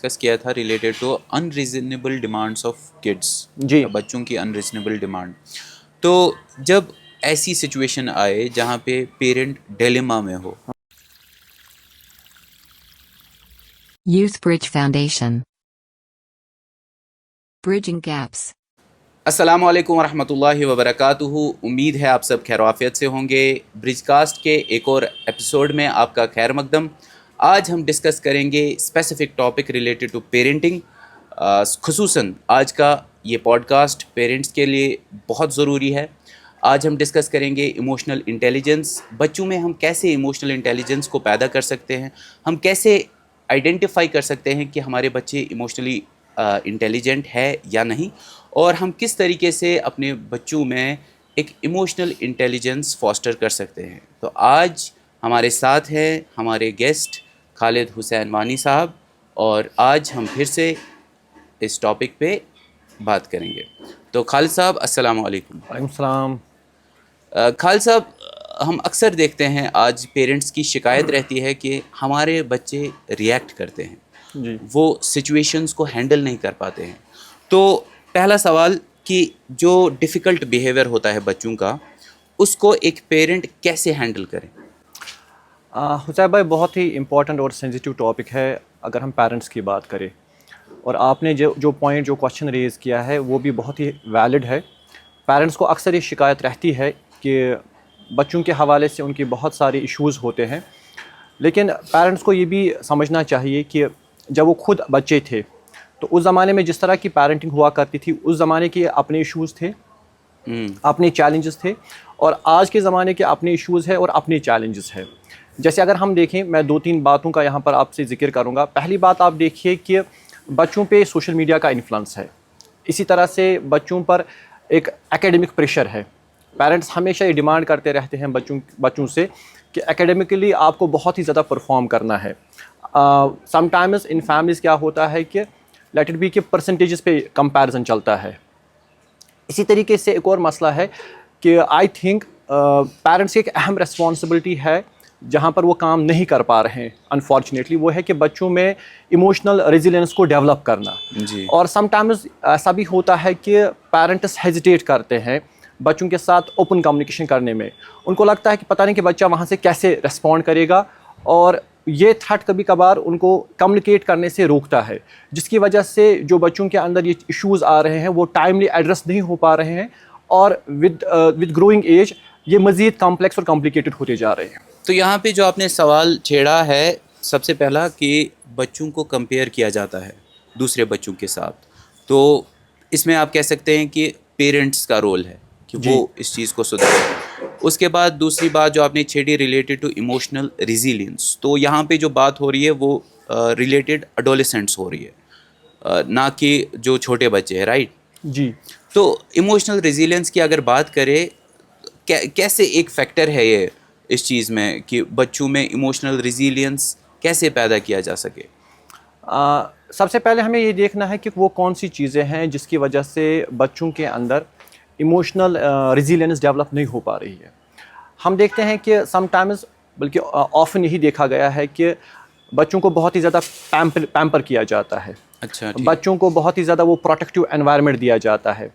Discuss کیا تھا related to unreasonable demands of kids, جی بچوں کی انریزنیبل ڈیمانڈ. تو جب ایسی سچویشن آئے جہاں پہ پیرنٹ ڈیلیما میں ہو. Youth Bridge Foundation. Bridging gaps. السلام علیکم ورحمۃ اللہ وبرکاتہ. امید ہے آپ سب خیر و عافیت سے ہوں گے. برج کاسٹ کے ایک اور ایپیسوڈ میں آپ کا خیر مقدم. آج ہم ڈسکس کریں گے specific topic related to parenting. خصوصاً آج کا یہ پوڈ کاسٹ پیرنٹس کے لیے بہت ضروری ہے. آج ہم ڈسکس کریں گے ایموشنل انٹیلیجنس. بچوں میں ہم کیسے ایموشنل انٹیلیجنس کو پیدا کر سکتے ہیں، ہم کیسے آئیڈینٹیفائی کر سکتے ہیں کہ ہمارے بچے ایموشنلی انٹیلیجنٹ ہے یا نہیں، اور ہم کس طریقے سے اپنے بچوں میں ایک ایموشنل انٹیلیجنس فاسٹر کر سکتے ہیں. تو آج ہمارے ساتھ ہیں ہمارے گیسٹ خالد حسین وانی صاحب، اور آج ہم پھر سے اس ٹاپک پہ بات کریں گے. تو خالد صاحب السلام علیکم. وعلیکم السلام. خالد صاحب، ہم اکثر دیکھتے ہیں آج پیرنٹس کی شکایت رہتی ہے کہ ہمارے بچے ریئیکٹ کرتے ہیں، جی وہ سچویشنز کو ہینڈل نہیں کر پاتے ہیں. تو پہلا سوال کہ جو ڈیفیکلٹ بیہیویئر ہوتا ہے بچوں کا، اس کو ایک پیرنٹ کیسے ہینڈل کرے؟ حسین بھائی، بہت ہی امپورٹنٹ اور سینسیٹیو ٹاپک ہے اگر ہم پیرنٹس کی بات کریں. اور آپ نے جو پوائنٹ جو کوشچن ریز کیا ہے وہ بھی بہت ہی ویلڈ ہے. پیرنٹس کو اکثر یہ شکایت رہتی ہے کہ بچوں کے حوالے سے ان کی بہت سارے ایشوز ہوتے ہیں، لیکن پیرنٹس کو یہ بھی سمجھنا چاہیے کہ جب وہ خود بچے تھے تو اس زمانے میں جس طرح کی پیرنٹنگ ہوا کرتی تھی، اس زمانے کے اپنے ایشوز تھے، اپنے چیلنجز تھے، اور آج کے زمانے کے اپنے ایشوز ہیں اور اپنے چیلنجز ہیں. جیسے اگر ہم دیکھیں، میں 2-3 باتوں کا یہاں پر آپ سے ذکر کروں گا. پہلی بات آپ دیکھیے کہ بچوں پہ سوشل میڈیا کا انفلوئنس ہے. اسی طرح سے بچوں پر ایک ایکیڈمک پریشر ہے. پیرنٹس ہمیشہ یہ ڈیمانڈ کرتے رہتے ہیں بچوں سے کہ ایکیڈمکلی آپ کو بہت ہی زیادہ پرفارم کرنا ہے. سم ٹائمز ان فیملیز کیا ہوتا ہے کہ لیٹ اٹ بی کہ پرسنٹیجز پہ کمپیرزن چلتا ہے. اسی طریقے سے ایک اور مسئلہ ہے کہ آئی تھنک پیرنٹس کی ایک اہم ریسپانسبلٹی ہے جہاں پر وہ کام نہیں کر پا رہے ہیں انفارچونیٹلی، وہ ہے کہ بچوں میں ایموشنل ریزیلینس کو ڈیولپ کرنا. جی. اور سم ٹائمز ایسا بھی ہوتا ہے کہ پیرنٹس ہیزیٹیٹ کرتے ہیں بچوں کے ساتھ اوپن کمیونیکیشن کرنے میں. ان کو لگتا ہے کہ پتہ نہیں کہ بچہ وہاں سے کیسے ریسپونڈ کرے گا، اور یہ تھٹ کبھی کبھار ان کو کمیونیکیٹ کرنے سے روکتا ہے، جس کی وجہ سے جو بچوں کے اندر یہ ایشوز آ رہے ہیں وہ ٹائملی ایڈریس نہیں ہو پا رہے ہیں، اور ود گروئنگ ایج یہ مزید کمپلیکس اور کمپلیکیٹڈ ہوتے جا رہے ہیں. تو یہاں پہ جو آپ نے سوال چھیڑا ہے، سب سے پہلا کہ بچوں کو کمپیئر کیا جاتا ہے دوسرے بچوں کے ساتھ، تو اس میں آپ کہہ سکتے ہیں کہ پیرنٹس کا رول ہے کہ جی وہ اس چیز کو سدھاریں. اس کے بعد دوسری بات جو آپ نے چھیڑی ریلیٹڈ ٹو ایموشنل ریزیلینس، تو یہاں پہ جو بات ہو رہی ہے وہ ریلیٹڈ اڈولسنٹس ہو رہی ہے، نہ کہ جو چھوٹے بچے ہیں، رائٹ؟ جی. تو ایموشنل ریزیلینس کی اگر بات کریں، کیسے ایک فیکٹر ہے یہ اس چیز میں کہ بچوں میں ایموشنل ریزیلینس کیسے پیدا کیا جا سکے؟ سب سے پہلے ہمیں یہ دیکھنا ہے کہ وہ کون سی چیزیں ہیں جس کی وجہ سے بچوں کے اندر ایموشنل ریزیلینس ڈیولپ نہیں ہو پا رہی ہے. ہم دیکھتے ہیں کہ سم ٹائمز، بلکہ آفن یہی دیکھا گیا ہے کہ بچوں کو بہت ہی زیادہ پیمپر کیا جاتا ہے. اچھا، ٹھیک. بچوں کو بہت ہی زیادہ وہ پروٹیکٹیو انوائرمنٹ دیا جاتا ہے.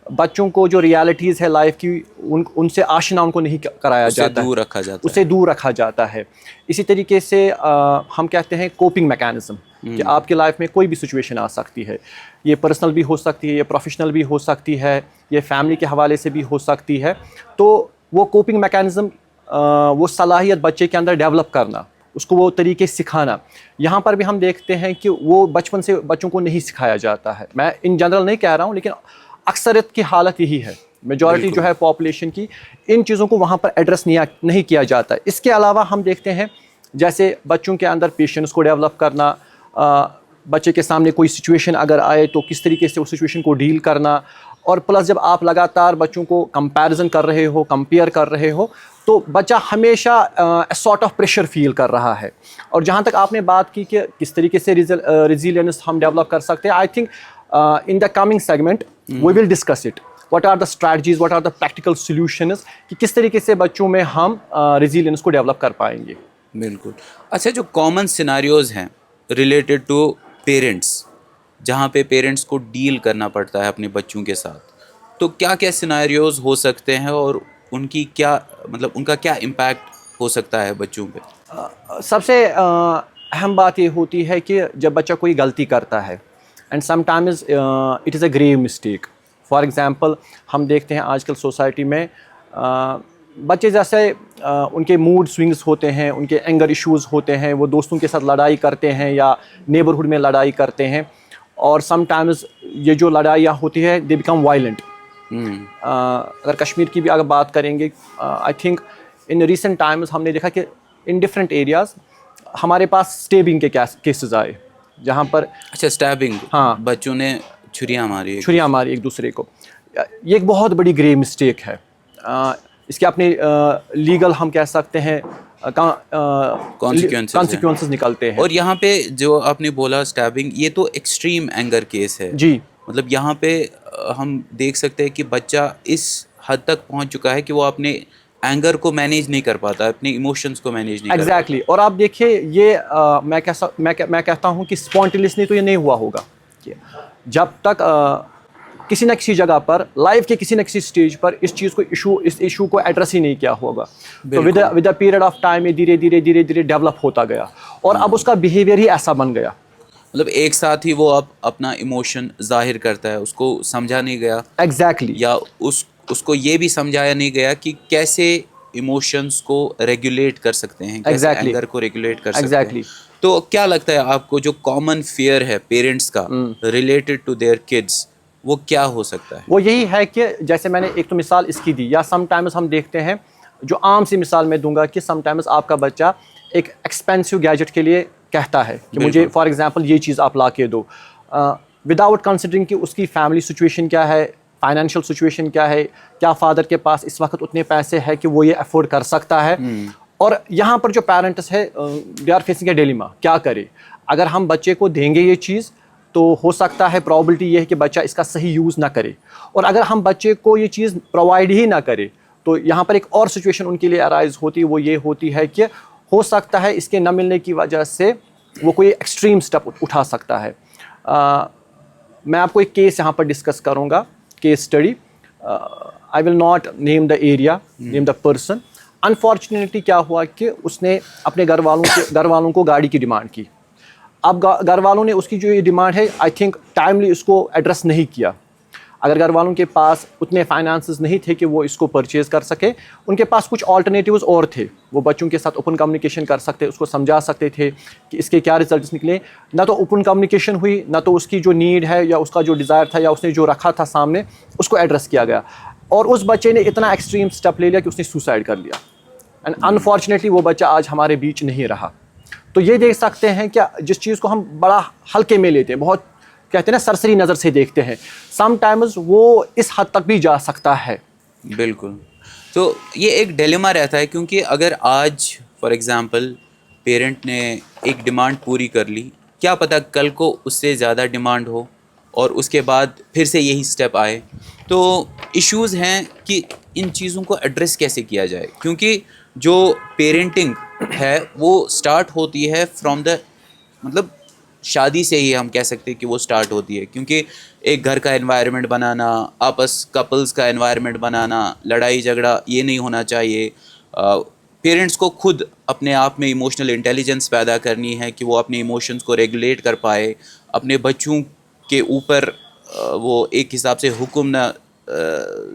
بچوں کو جو ریالٹیز ہے لائف کی ان سے آشنا ان کو نہیں کرایا جاتا ہے، دور رکھا جاتا اسے دور رکھا جاتا ہے. اسی طریقے سے ہم کہتے ہیں کوپنگ میکینزم، کہ آپ کی لائف میں کوئی بھی سچویشن آ سکتی ہے، یہ پرسنل بھی ہو سکتی ہے، یہ پروفیشنل بھی ہو سکتی ہے، یہ فیملی کے حوالے سے بھی ہو سکتی ہے. تو وہ کوپنگ میکینزم، وہ صلاحیت بچے کے اندر ڈیولپ کرنا، اس کو وہ طریقے سکھانا، یہاں پر بھی ہم دیکھتے ہیں کہ وہ بچپن سے بچوں کو نہیں سکھایا جاتا ہے. میں ان جنرل نہیں کہہ رہا ہوں، لیکن اکثریت کی حالت یہی ہے. میجورٹی جو ہے پاپولیشن کی، ان چیزوں کو وہاں پر ایڈریس نہیں کیا جاتا. اس کے علاوہ ہم دیکھتے ہیں جیسے بچوں کے اندر پیشنس کو ڈیولپ کرنا، بچے کے سامنے کوئی سچویشن اگر آئے تو کس طریقے سے اس سچویشن کو ڈیل کرنا. اور پلس جب آپ لگاتار بچوں کو کمپیریزن کر رہے ہو، کمپیئر کر رہے ہو، تو بچہ ہمیشہ سارٹ آف پریشر فیل کر رہا ہے. اور جہاں تک آپ نے بات کی کہ کس طریقے سے ریزیلینس ہم ڈیولپ کر سکتے ہیں، I think in the coming segment we will discuss it. What are the strategies, what are the practical solutions, کہ کس طریقے سے بچوں میں ہم ریزیلینس کو ڈیولپ کر پائیں گے. بالکل. اچھا، جو کامن سیناریوز ہیں ریلیٹڈ ٹو پیرنٹس، جہاں پہ پیرنٹس کو ڈیل کرنا پڑتا ہے اپنے بچوں کے ساتھ، تو کیا کیا سیناریوز ہو سکتے ہیں اور ان کی کیا مطلب ان کا کیا امپیکٹ ہو سکتا ہے بچوں پہ؟ سب سے اہم بات یہ ہوتی ہے کہ جب بچہ کوئی غلطی کرتا ہے and sometimes it is a grave mistake. For example ہم دیکھتے ہیں آج کل سوسائٹی میں بچے جیسے ان کے موڈ سوئنگز ہوتے ہیں, ان کے اینگر ایشوز ہوتے ہیں, وہ دوستوں کے ساتھ لڑائی کرتے ہیں یا نیبرہڈ میں لڑائی کرتے ہیں, اور سم ٹائمز یہ جو لڑائیاں ہوتی ہے دے بیکم وائلنٹ. اگر کشمیر کی بھی اگر بات کریں گے, آئی تھنک ان ریسنٹ ٹائمز ہم نے دیکھا کہ ان ڈفرینٹ ایریاز ہمارے پاس اسٹیبنگ کے کیسز آئے جہاں پر اچھا اسٹیبنگ, ہاں, بچوں نے چھریاں ماری ایک دوسرے کو. یہ ایک بہت بڑی گریو مسٹیک ہے. اس کے اپنے لیگل ہم کہہ سکتے ہیں کانسیکوینسز نکلتے ہیں. اور یہاں پہ جو آپ نے بولا اسٹیبنگ, یہ تو ایکسٹریم اینگر کیس ہے جی. مطلب یہاں پہ ہم دیکھ سکتے ہیں کہ بچہ اس حد تک پہنچ چکا ہے کہ وہ اپنے اینگر کو مینیج نہیں کر پاتا, اپنے ایموشنز کو مینیج نہیں کر پاتا. ایگزیکٹلی. اور آپ دیکھیے یہ میں کہتا ہوں کہ اسپونٹینیسلی تو یہ نہیں ہوا ہوگا. جب تک کسی نہ کسی جگہ پر لائف کے کسی نہ کسی سٹیج پر اس ایشو کو ایڈریس ہی نہیں کیا ہوگا, تو with a period of time یہ دھیرے دھیرے ڈیولپ ہوتا گیا اور اب اس کا بیہیویئر ہی ایسا بن گیا. مطلب ایک ساتھ ہی وہ اب اپنا ایموشن ظاہر کرتا ہے, اس کو سمجھا نہیں گیا. ایگزیکٹلی. یا اس کو یہ بھی سمجھایا نہیں گیا کہ کیسے ایموشنز کو ریگولیٹ کر سکتے ہیں, کیسے اینگر کو ریگولیٹ کر سکتے ہیں. تو کیا لگتا ہے آپ کو جو کامن فیئر ہے پیرنٹس کا ریلیٹڈ ٹو دیئر کڈس, وہ کیا ہو سکتا ہے؟ وہ یہی ہے کہ جیسے میں نے ایک تو مثال اس کی دی, یا سم ٹائمز ہم دیکھتے ہیں جو عام سی مثال میں دوں گا کہ سم ٹائمز آپ کا بچہ ایک ایکسپینسو گیجٹ کے لیے کہتا ہے کہ مجھے فار ایگزامپل یہ چیز آپ لا کے دو, وداؤٹ کنسیڈرنگ کہ اس کی فیملی سچویشن کیا ہے, فائنینشیل سچویشن کیا ہے, کیا فادر کے پاس اس وقت اتنے پیسے ہے کہ وہ یہ افورڈ کر سکتا ہے. اور یہاں پر جو پیرنٹس ہے they are facing a dilemma, کیا کرے. اگر ہم بچے کو دیں گے یہ چیز تو ہو سکتا ہے پرابلٹی یہ ہے کہ بچہ اس کا صحیح یوز نہ کرے, اور اگر ہم بچے کو یہ چیز پرووائڈ ہی نہ کرے تو یہاں پر ایک اور سچویشن ان کے لیے ارائز ہوتی ہے, وہ یہ ہوتی ہے کہ ہو سکتا ہے اس کے نہ ملنے کی وجہ سے وہ کوئی ایکسٹریم اسٹیپ اٹھا سکتا ہے. میں آپ کو ایک کیس یہاں پر ڈسکس کروں گا, case study. I will not name the area, name the person. Unfortunately کیا ہوا کہ اس نے اپنے گھر والوں کو گاڑی کی ڈیمانڈ کی. اب گھر والوں نے اس کی جو یہ ڈیمانڈ ہے آئی تھنک ٹائملی اس کو ایڈریس نہیں کیا. اگر گھر والوں کے پاس اتنے فائنانسز نہیں تھے کہ وہ اس کو پرچیز کر سکے, ان کے پاس کچھ آلٹرنیٹیوز اور تھے. وہ بچوں کے ساتھ اوپن کمیونیکیشن کر سکتے, اس کو سمجھا سکتے تھے کہ اس کے کیا ریزلٹس نکلے. نہ تو اوپن کمیونیکیشن ہوئی, نہ تو اس کی جو نیڈ ہے یا اس کا جو ڈیزائر تھا یا اس نے جو رکھا تھا سامنے اس کو ایڈریس کیا گیا. اور اس بچے نے اتنا ایکسٹریم اسٹیپ لے لیا کہ اس نے سوسائڈ کر لیا. اینڈ انفارچونیٹلی وہ بچہ آج ہمارے بیچ نہیں رہا. تو یہ دیکھ سکتے ہیں کہ جس چیز کو ہم بڑا ہلکے میں لیتے ہیں, بہت کہتے ہیں نا سرسری نظر سے دیکھتے ہیں, سم ٹائمز وہ اس حد تک بھی جا سکتا ہے. بالکل. تو یہ ایک ڈیلیما رہتا ہے, کیونکہ اگر آج فار ایگزامپل پیرنٹ نے ایک ڈیمانڈ پوری کر لی, کیا پتہ کل کو اس سے زیادہ ڈیمانڈ ہو اور اس کے بعد پھر سے یہی اسٹیپ آئے. تو ایشوز ہیں کہ ان چیزوں کو ایڈریس کیسے کیا جائے, کیونکہ جو پیرنٹنگ ہے وہ سٹارٹ ہوتی ہے فرام دا مطلب شادی سے ہی ہم کہہ سکتے ہیں کہ وہ سٹارٹ ہوتی ہے. کیونکہ ایک گھر کا انوائرمنٹ بنانا, آپس کپلز کا انوائرمنٹ بنانا, لڑائی جھگڑا یہ نہیں ہونا چاہیے. پیرنٹس کو خود اپنے آپ میں ایموشنل انٹیلیجنس پیدا کرنی ہے کہ وہ اپنے ایموشنز کو ریگولیٹ کر پائے, اپنے بچوں کے اوپر وہ ایک حساب سے حکم نہ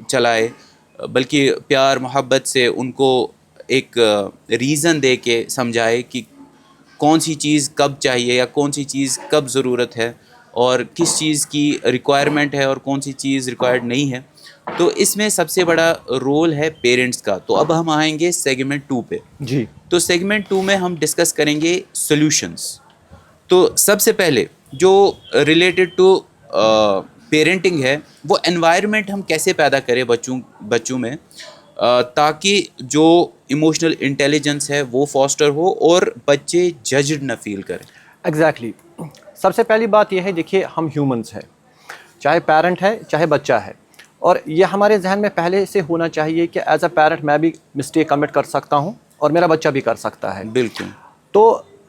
چلائے, بلکہ پیار محبت سے ان کو ایک ریزن دے کے سمجھائے کہ کون سی چیز کب چاہیے یا کون سی چیز کب ضرورت ہے اور کس چیز کی ریکوائرمنٹ ہے اور کون سی چیز ریکوائرڈ نہیں ہے. تو اس میں سب سے بڑا رول ہے پیرنٹس کا. تو اب ہم آئیں گے سیگمنٹ 2 پہ. جی. تو سیگمنٹ 2 میں ہم ڈسکس کریں گے سولوشنس. تو سب سے پہلے جو ریلیٹڈ ٹو پیرنٹنگ ہے وہ انوائرمنٹ ہم کیسے پیدا کریں بچوں میں تاکہ جو ایموشنل انٹیلیجنس ہے وہ فاسٹر ہو اور بچے ججڈ نہ فیل کریں. ایگزیکٹلی. سب سے پہلی بات یہ ہے, دیکھیے ہم ہیومنس ہیں, چاہے پیرنٹ ہے چاہے بچہ ہے, اور یہ ہمارے ذہن میں پہلے سے ہونا چاہیے کہ ایز اے پیرنٹ میں بھی مسٹیک کمٹ کر سکتا ہوں اور میرا بچہ بھی کر سکتا ہے. بالکل. تو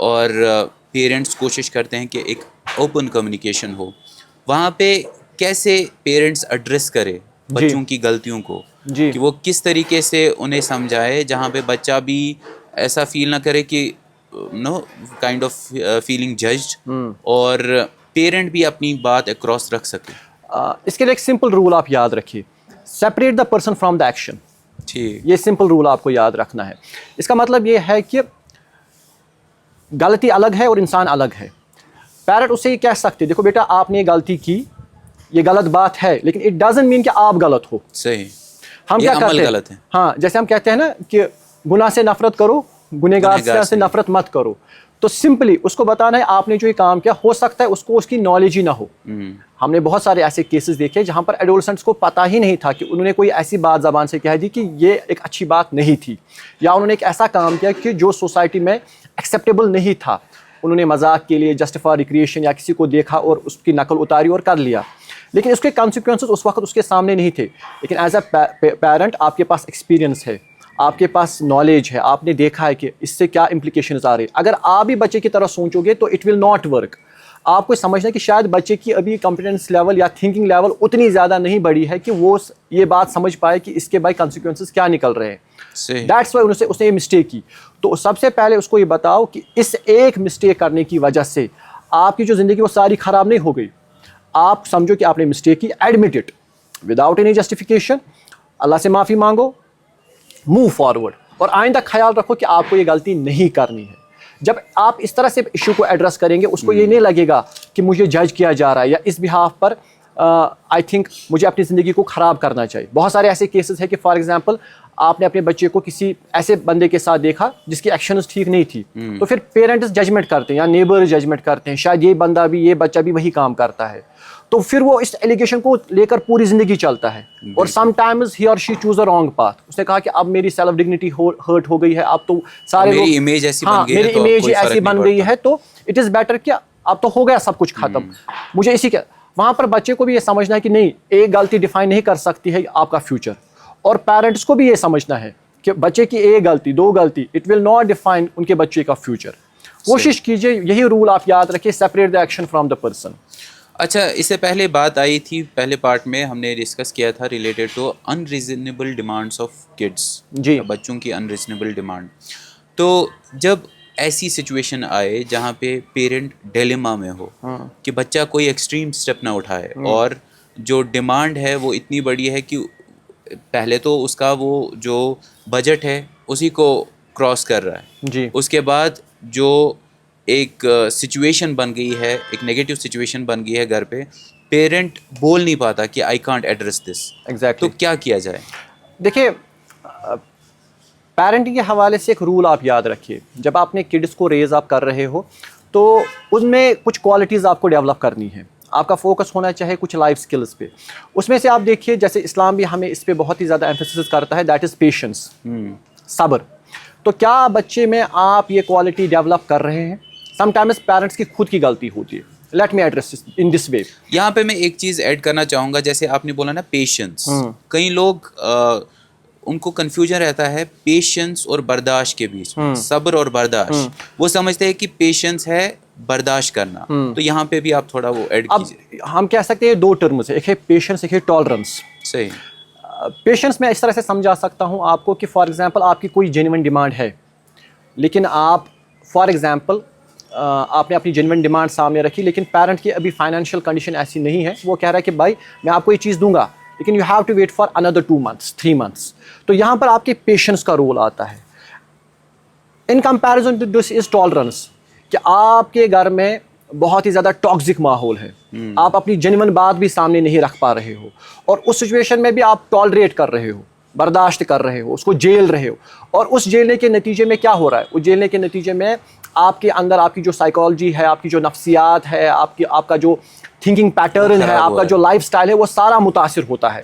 اور پیرنٹس کوشش کرتے ہیں کہ ایک اوپن کمیونیکیشن ہو, وہاں پہ کیسے پیرنٹس ایڈریس کرے بچوں کی غلطیوں کو, کہ وہ کس طریقے سے انہیں سمجھائے جہاں پہ بچہ بھی ایسا فیل نہ کرے کہ کائنڈ آف فیلنگ ججڈ, اور پیرنٹ بھی اپنی بات اکراس رکھ سکے. اس کے لیے ایک سمپل رول آپ یاد رکھیے, separate the person from the action. ٹھیک, یہ سمپل رول آپ کو یاد رکھنا ہے. اس کا مطلب یہ ہے کہ غلطی الگ ہے اور انسان الگ ہے. پیرنٹ اسے یہ کہہ سکتے دیکھو بیٹا آپ نے یہ غلطی کی, یہ غلط بات ہے, لیکن اٹ ڈزنٹ مین کہ آپ غلط ہو. صحیح, ہم کیا کرتے ہیں, ہاں جیسے ہم کہتے ہیں نا کہ گناہ سے نفرت کرو, گنہگار سے نفرت مت کرو. تو سمپلی اس کو بتانا ہے آپ نے جو یہ کام کیا, ہو سکتا ہے اس کو اس کی نالج ہی نہ ہو. ہم نے بہت سارے ایسے کیسز دیکھے جہاں پر ایڈولسنٹس کو پتہ ہی نہیں تھا کہ انہوں نے کوئی ایسی بات زبان سے کہہ دی کہ یہ ایک اچھی بات نہیں تھی, یا انہوں نے ایک ایسا کام کیا کہ جو سوسائٹی میں ایکسیپٹیبل نہیں تھا. انہوں نے مذاق کے لیے جسٹ فار ریکریشن یا کسی کو دیکھا اور اس کی نقل اتاری اور کر لیا, لیکن اس کے کانسیکوینسز اس وقت اس کے سامنے نہیں تھے. لیکن ایز اے پیرنٹ آپ کے پاس ایکسپیرینس ہے, آپ کے پاس نالج ہے, آپ نے دیکھا ہے کہ اس سے کیا امپلیکیشنز آ رہے ہیں. اگر آپ بھی بچے کی طرح سوچو گے تو اٹ ول ناٹ ورک. آپ کو سمجھنا کہ شاید بچے کی ابھی کمپیٹنس لیول یا تھنکنگ لیول اتنی زیادہ نہیں بڑی ہے کہ وہ یہ بات سمجھ پائے کہ اس کے بائی کانسیکوینسز کیا نکل رہے ہیں. دیٹس وائی اس نے یہ مسٹیک کی. تو سب سے پہلے اس کو یہ بتاؤ کہ اس ایک مسٹیک کرنے کی وجہ سے آپ کی جو زندگی وہ ساری خراب نہیں ہو گئی. آپ سمجھو کہ آپ نے مسٹیک کی, admit it without any justification, اللہ سے معافی مانگو, موو فارورڈ, اور آئندہ خیال رکھو کہ آپ کو یہ غلطی نہیں کرنی ہے. جب آپ اس طرح سے ایشو کو ایڈریس کریں گے اس کو یہ نہیں لگے گا کہ مجھے جج کیا جا رہا ہے یا اس بہاف پر آئی تھنک مجھے اپنی زندگی کو خراب کرنا چاہیے. بہت سارے ایسے کیسز ہیں کہ فار ایگزامپل آپ نے اپنے بچے کو کسی ایسے بندے کے ساتھ دیکھا جس کی ایکشنز ٹھیک نہیں تھی, تو پھر پیرنٹس ججمنٹ کرتے ہیں یا نیبر ججمنٹ کرتے ہیں شاید یہ بندہ بھی, یہ بچہ بھی وہی کام کرتا ہے. تو پھر وہ اس ایلیگیشن کو لے کر پوری زندگی چلتا ہے, اور سم ٹائمز ہی اور شی چوز اے رانگ پاتھ. اس نے کہا کہ اب میری سیلف ڈگنیٹی ہرٹ ہو گئی ہے, اب تو سارے لوگ, میری امیج ایسی بن گئی ہے, تو اٹ از بیٹر کہ اب تو ہو گیا سب کچھ ختم, مجھے اسی کے. وہاں پر بچے کو بھی یہ سمجھنا ہے کہ نہیں, ایک غلطی ڈیفائن نہیں کر سکتی ہے آپ کا فیوچر, اور پیرنٹس کو بھی یہ سمجھنا ہے کہ بچے کی ایک غلطی, دو غلطی, اٹ ول ناٹ ڈیفائن ان کے بچے کا فیوچر. کوشش کیجیے یہی رول آپ یاد رکھیے, separate the action from the person. اچھا, اس سے پہلے بات آئی تھی, پہلے پارٹ میں ہم نے ڈسکس کیا تھا related to unreasonable demands of kids, جی, بچوں کی انریزنیبل ڈیمانڈ. تو جب ایسی سچویشن آئے جہاں پہ پیرنٹ ڈیلیما میں ہو کہ بچہ کوئی ایکسٹریم اسٹیپ نہ اٹھائے, اور جو ڈیمانڈ ہے وہ اتنی بڑی ہے کہ پہلے تو اس کا وہ جو بجٹ ہے اسی کو کراس کر رہا ہے, جی, اس کے بعد جو ایک سچویشن بن گئی ہے, ایک نیگیٹو سچویشن بن گئی ہے گھر پہ, پیرنٹ بول نہیں پاتا کہ I can't address this. Exactly. تو کیا کیا جائے؟ دیکھیے پیرنٹنگ کے حوالے سے ایک رول آپ یاد رکھیے, جب آپ نے کڈس کو ریز آپ کر رہے ہو تو ان میں کچھ کوالٹیز آپ کو ڈیولپ کرنی ہے. آپ کا فوکس ہونا چاہے کچھ لائف سکلز پہ. اس میں سے آپ دیکھیے جیسے اسلام بھی ہمیں اس پہ بہت ہی زیادہ ایمفیسس کرتا ہے, دیٹ از پیشنس, صبر. تو کیا بچے میں آپ یہ کوالٹی ڈیولپ کر رہے ہیں؟ سم ٹائمز پیرنٹس کی خود کی غلطی ہوتی ہے. لیٹ می ایڈریس ان دس وے. یہاں پہ میں ایک چیز ایڈ کرنا چاہوں گا, جیسے آپ نے بولا نا پیشنس, کئی لوگ ان کو کنفیوژن رہتا ہے پیشنس اور برداشت کے بیچ میں, صبر اور برداشت. وہ سمجھتے ہیں کہ پیشنس ہے برداشت کرنا, تو یہاں پہ بھی آپ تھوڑا وہ ایڈ کیجیے. ہم کہہ سکتے ہیں دو ٹرمز, ایک ہے پیشنس, ایک ہے ٹالرنس. صحیح. پیشنس میں اس طرح سے سمجھا سکتا ہوں آپ کو کہ فار ایگزامپل آپ کی کوئی جینوئن ڈیمانڈ ہے, لیکن آپ فار ایگزامپل آپ نے اپنی جینوئن ڈیمانڈ سامنے رکھی, لیکن پیرنٹ کی ابھی فائنینشیل کنڈیشن ایسی نہیں ہے, وہ کہہ رہا ہے کہ بھائی میں آپ کو یہ چیز دوں گا لیکن you have to wait for اندر 2 months 3 months. تو یہاں پر آپ کے پیشنس کا رول آتا ہے. In comparison to this is tolerance, کہ آپ کے گھر میں بہت ہی زیادہ ٹاکسک ماحول ہے, آپ اپنی جینوئن بات بھی سامنے نہیں رکھ پا رہے ہو, اور اس سچویشن میں بھی آپ ٹالریٹ کر رہے ہو, برداشت کر رہے ہو, اس کو جیل رہے ہو, اور اس جیلنے کے نتیجے میں کیا ہو رہا ہے؟ اس جیلنے کے نتیجے میں آپ کے اندر آپ کی جو سائیکالوجی ہے, آپ کی جو نفسیات ہے, آپ کا جو تھنکنگ پیٹرن ہے, آپ کا جو لائف سٹائل ہے, وہ سارا متاثر ہوتا ہے.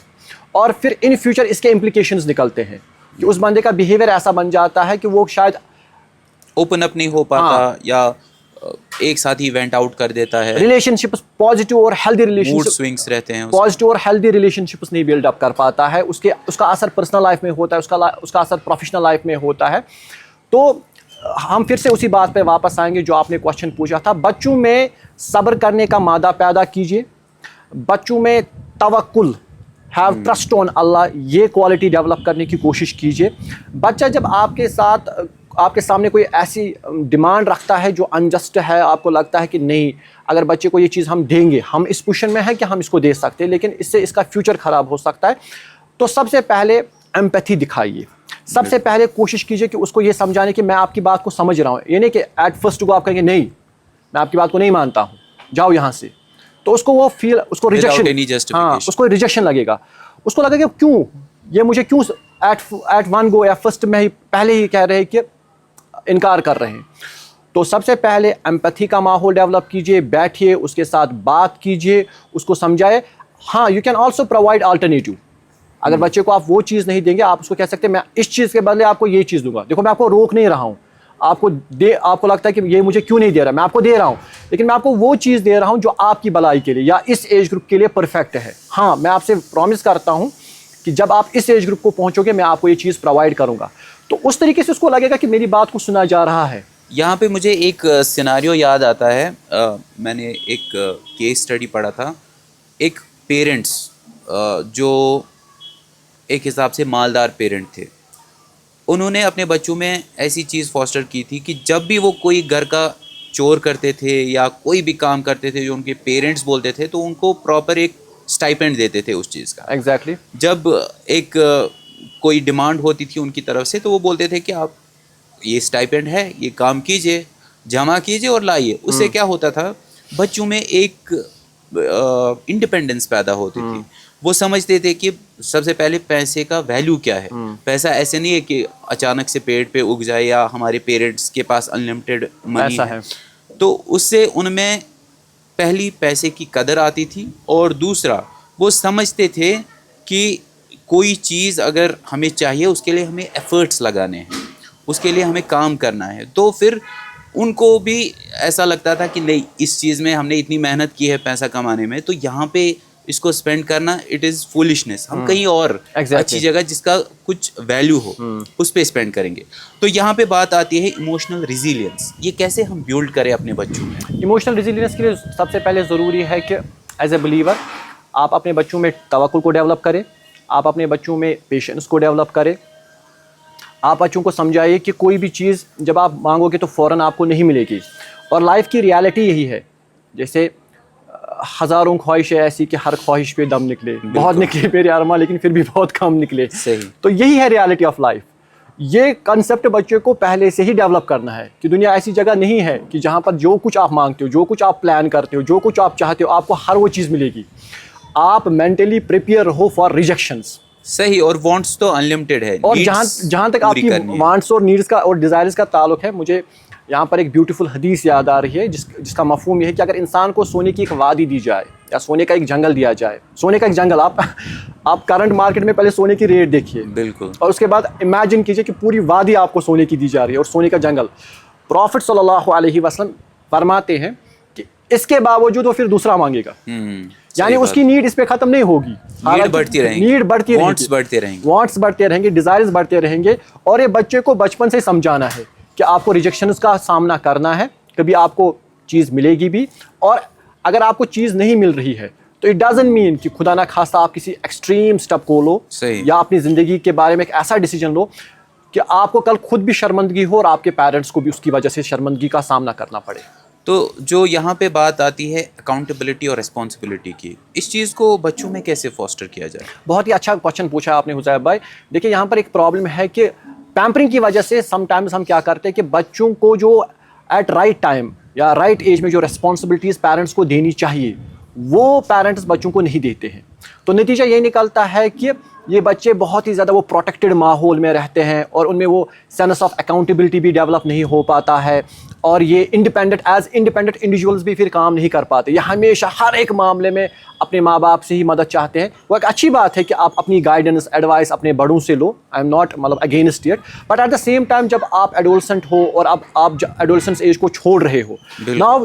اور پھر ان فیوچر اس کے امپلیکیشنز نکلتے ہیں کہ اس بندے کا بیہیویئر ایسا بن جاتا ہے کہ وہ شاید اوپن اپ نہیں ہو پاتا, یا ایک ساتھ ہی وینٹ آؤٹ کر دیتا ہے. ریلیشن شپس پازیٹیو اور ہیلدی موڈ سوئنگس رہتے ہیں, پازیٹیو اور ہیلدی ریلیشن شپس نہیں بلڈ اپ کر پاتا ہے. اس کا اثر پرسنل لائف میں ہوتا ہے, اس کا اثر پروفیشنل لائف میں ہوتا ہے. تو ہم پھر سے اسی بات پہ واپس آئیں گے جو آپ نے کوشچن پوچھا تھا. بچوں میں صبر کرنے کا مادہ پیدا کیجیے, بچوں میں توکل, ہیو ٹرسٹ آن اللہ, یہ کوالٹی ڈیولپ کرنے کی کوشش کیجیے. بچہ جب آپ کے سامنے کوئی ایسی ڈیمانڈ رکھتا ہے جو انجسٹ ہے, آپ کو لگتا ہے کہ نہیں اگر بچے کو یہ چیز ہم دیں گے, ہم اس پوزیشن میں ہیں کہ ہم اس کو دے سکتے ہیں لیکن اس سے اس کا فیوچر خراب ہو سکتا ہے, تو سب سے پہلے ایمپیتھی دکھائیے. سب سے پہلے کوشش کیجیے کہ اس کو یہ سمجھانے کہ میں آپ کی بات کو سمجھ رہا ہوں. یہ نہیں کہ ایٹ فرسٹ کو آپ کہیں گے نہیں میں آپ کی بات کو نہیں مانتا ہوں, جاؤ یہاں سے, تو اس کو وہ فیل, اس کو ریجیکشن, ہاں اس کو ریجیکشن لگے گا. اس کو لگے گا کیوں یہ مجھے کیوں ایٹ ون گو یا فرسٹ میں ہی پہلے ہی کہہ رہے ہیں کہ انکار کر رہے ہیں. تو سب سے پہلے ایمپیتھی کا ماحول ڈیولپ کیجیے, بیٹھیے اس کے ساتھ بات کیجیے, اس کو سمجھائے. ہاں you can also provide alternative. اگر بچے کو آپ وہ چیز نہیں دیں گے, آپ اس کو کہہ سکتے ہیں میں اس چیز کے بدلے آپ کو یہ چیز دوں گا. دیکھو میں آپ کو روک نہیں رہا ہوں, آپ کو لگتا ہے کہ یہ مجھے کیوں نہیں دے رہا, میں آپ کو دے رہا ہوں, لیکن میں آپ کو وہ چیز دے رہا ہوں جو آپ کی بھلائی کے لیے یا اس ایج گروپ کے لیے پرفیکٹ ہے. ہاں میں آپ سے پرومس کرتا ہوں کہ جب آپ اس ایج گروپ کو پہنچو گے میں آپ کو یہ چیز پرووائڈ کروں گا. تو اس طریقے سے اس کو لگے گا کہ میری بات کو سنا جا رہا ہے. یہاں پہ مجھے ایک سیناریو یاد آتا ہے, میں نے ایک کیس اسٹڈی پڑھا تھا. ایک پیرنٹس جو ایک حساب سے مالدار پیرنٹ تھے, انہوں نے اپنے بچوں میں ایسی چیز فاسٹر کی تھی کہ جب بھی وہ کوئی گھر کا چور کرتے تھے یا کوئی بھی کام کرتے تھے جو ان کے پیرنٹس بولتے تھے, تو ان کو پراپر ایک اسٹائپینڈ دیتے تھے اس چیز کا. ایگزیکٹلی. جب ایک کوئی ڈیمانڈ ہوتی تھی ان کی طرف سے تو وہ بولتے تھے کہ آپ یہ اسٹائپینڈ ہے, یہ کام کیجئے, جمع کیجئے اور لائیے. اس سے کیا ہوتا تھا, بچوں میں ایک انڈیپینڈنس پیدا ہوتی تھی. وہ سمجھتے تھے کہ سب سے پہلے پیسے کا ویلیو کیا ہے. پیسہ ایسے نہیں ہے کہ اچانک سے پیڑ پہ اگ جائے یا ہمارے پیرنٹس کے پاس انلمیٹیڈ منی ہے. تو اس سے ان میں پہلی پیسے کی قدر آتی تھی, اور دوسرا وہ سمجھتے تھے کہ کوئی چیز اگر ہمیں چاہیے اس کے لیے ہمیں ایفرٹس لگانے ہیں, اس کے لیے ہمیں کام کرنا ہے. تو پھر ان کو بھی ایسا لگتا تھا کہ نہیں اس چیز میں ہم نے اتنی محنت کی ہے پیسہ کمانے میں, تو یہاں پہ اس کو اسپینڈ کرنا اٹ از فولشنس. ہم کہیں اور اچھی جگہ جس کا کچھ ویلیو ہو اس پہ اسپینڈ کریں گے. تو یہاں پہ بات آتی ہے ایموشنل ریزیلینس. یہ کیسے ہم بیلڈ کریں اپنے بچوں میں؟ ایموشنل ریزیلینس کے لیے سب سے پہلے ضروری ہے کہ ایز اے بلیور آپ اپنے بچوں میں توکل کو ڈیولپ کریں, آپ اپنے بچوں میں پیشنس کو ڈیولپ کریں. آپ بچوں کو سمجھائیے کہ کوئی بھی چیز جب آپ مانگو گے تو فوراً آپ کو نہیں ملے گی, اور لائف کی ریالٹی یہی ہے. جیسے ہزاروں خواہشیں ایسی کہ ہر خواہش پہ دم نکلے, بہت نکلے میرے ارماں لیکن پھر بھی بہت کم نکلے. صحیح. تو یہی ہے ریالٹی آف لائف. یہ کنسیپٹ بچے کو پہلے سے ہی ڈیولپ کرنا ہے کہ دنیا ایسی جگہ نہیں ہے کہ جہاں پر جو کچھ آپ مانگتے ہو, جو کچھ آپ پلان کرتے ہو, جو کچھ آپ چاہتے ہو آپ کو ہر وہ چیز ملے گی. آپ مینٹلی پریپیئر ہو فار ریجیکشنس. صحیح. اور وانٹس تو انلمیٹیڈ ہے. اور جہاں تک آپ کی وانٹس اور نیڈس کا اور ڈیزائرز کا تعلق ہے, مجھے یہاں پر ایک بیوٹیفل حدیث یاد آ رہی ہے جس کا مفہوم یہ ہے کہ اگر انسان کو سونے کی ایک وادی دی جائے یا سونے کا ایک جنگل دیا جائے, سونے کا ایک جنگل, آپ کرنٹ مارکیٹ میں پہلے سونے کی ریٹ دیکھیے, بالکل, اور اس کے بعد امیجن کیجیے کہ پوری وادی آپ کو سونے کی دی جا رہی ہے اور سونے کا جنگل. پروفٹ صلی اللہ علیہ وسلم فرماتے ہیں کہ اس کے باوجود وہ پھر دوسرا مانگے گا, یعنی اس کی نیڈ اس پہ ختم نہیں ہوگی, نیڈ بڑھتی رہیں گی, نیڈ بڑھتی رہیں گی, وانٹس بڑھتے رہیں گے, ڈیزائرز بڑھتے رہیں گے. اور یہ بچے کو بچپن سے سمجھانا ہے کہ آپ کو ریجیکشنز کا سامنا کرنا ہے, کبھی آپ کو چیز ملے گی بھی, اور اگر آپ کو چیز نہیں مل رہی ہے تو اٹ ڈزنٹ مین کہ خدا نہ خواستہ آپ کسی ایکسٹریم سٹیپ کو لو یا اپنی زندگی کے بارے میں ایک ایسا ڈیسیجن لو کہ آپ کو کل خود بھی شرمندگی ہو اور آپ کے پیرنٹس کو بھی اس کی وجہ سے شرمندگی کا سامنا کرنا پڑے. تو جو یہاں پہ بات آتی ہے اکاؤنٹیبلٹی اور رسپانسبلٹی کی, اس چیز کو بچوں میں کیسے فاسٹر کیا جائے؟ بہت ہی اچھا کوشچن پوچھا آپ نے حذیف بھائی. دیکھیے یہاں پر ایک پرابلم ہے کہ پیمپرنگ کی وجہ سے سم ٹائمز ہم کیا کرتے ہیں کہ بچوں کو جو ایٹ رائٹ ٹائم یا رائٹ ایج میں جو رسپانسبلٹیز پیرنٹس کو دینی چاہیے وہ پیرنٹس بچوں کو نہیں دیتے ہیں. تو نتیجہ یہ نکلتا ہے کہ یہ بچے بہت ہی زیادہ وہ پروٹیکٹڈ ماحول میں رہتے ہیں اور ان میں وہ سینس آف اکاؤنٹیبلٹی بھی ڈیولپ نہیں ہو پاتا ہے, اور یہ انڈیپینڈنٹ انڈیویجولز بھی پھر کام نہیں کر پاتے. یہ ہمیشہ ہر ایک معاملے میں اپنے ماں باپ سے ہی مدد چاہتے ہیں. وہ ایک اچھی بات ہے کہ آپ اپنی گائیڈنس ایڈوائس اپنے بڑوں سے لو, آئی ایم ناٹ مطلب against it, but at the same time جب آپ ایڈولسنٹ ہو اور اب آپ ایڈولسنس ایج کو چھوڑ رہے ہو, now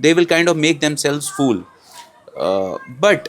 they will kind of make themselves fool. But